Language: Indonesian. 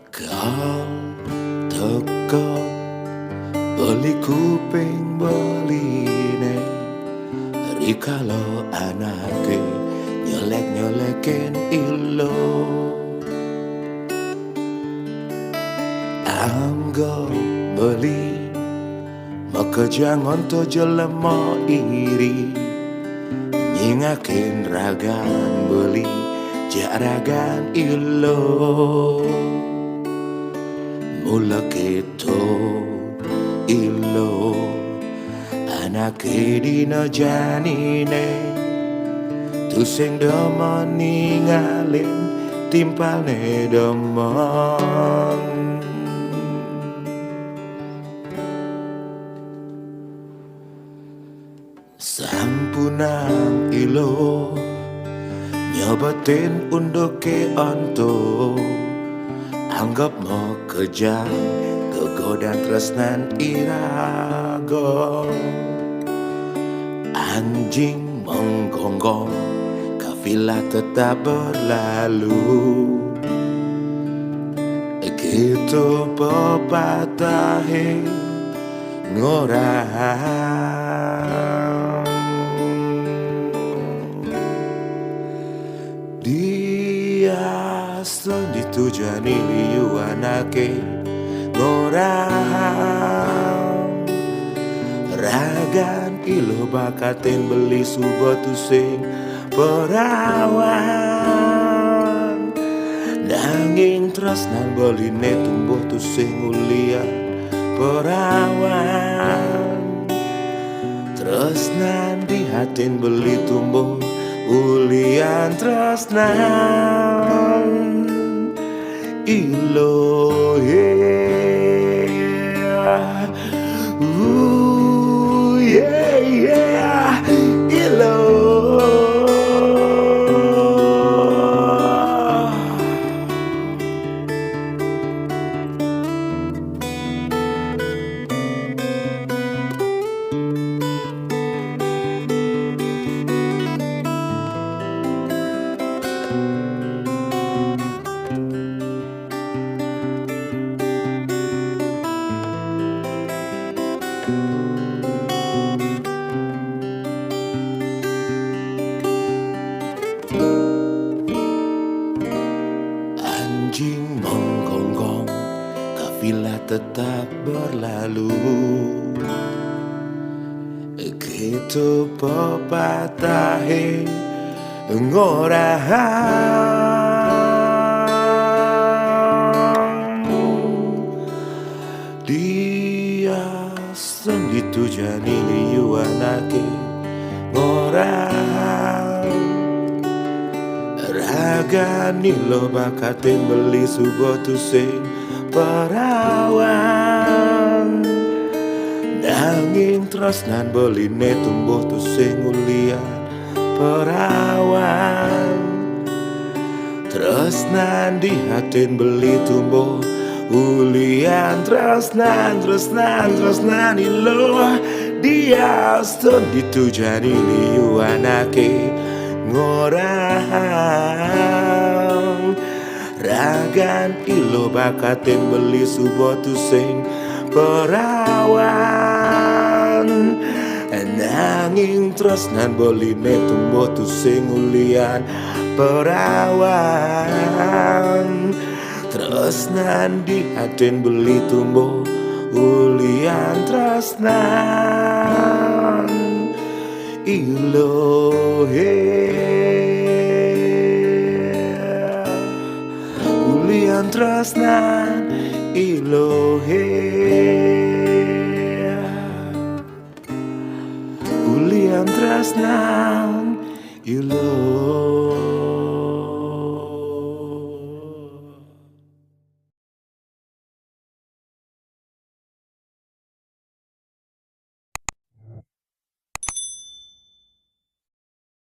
Kau teko beli kuping beline rikalo anake nyelek-nyeleken ilo anggo beli maka jangan to jelema iri nyingakin ragan beli jaragan ilo mula keto ilo anake dina janine tu sing demen ninggalin timpalne demen sampunang ilo nyobatin untuk ke onto anggap mau kejam kegodan tresnan irago anjing menggonggong kafilah tetap berlalu gitu pepatahe ngorang dia ditujani liu anake ngorang ragan ilo bakatin beli subatu sing perawan nanging tresnan beline tumbuh tu sing ulian perawan tresnan di hatin beli tumbuh ulian tresnan ilo yeah ooh yeah yeah ilo anjing menggonggong kafilah tetap berlalu gitu pepatahe ngorang dia sendiri tujani liu anake ngorang ragani lo bakatin beli subotu sing perawan nanging tresnan beline tumbuh tu sing ulian perawan tresnan di hatin beli tumbuh ulian tresnan ilo dia sendiri tujani liu anake ngorang ragan ilo bakatin beli subotu sing perawan nanging tresnan beline tumbuh tu sing ulian perawan tresnan di hatin beli tumbuh ulian tresnan ilo yeah ulian tresnan ilo yeah ulian tresnan ilo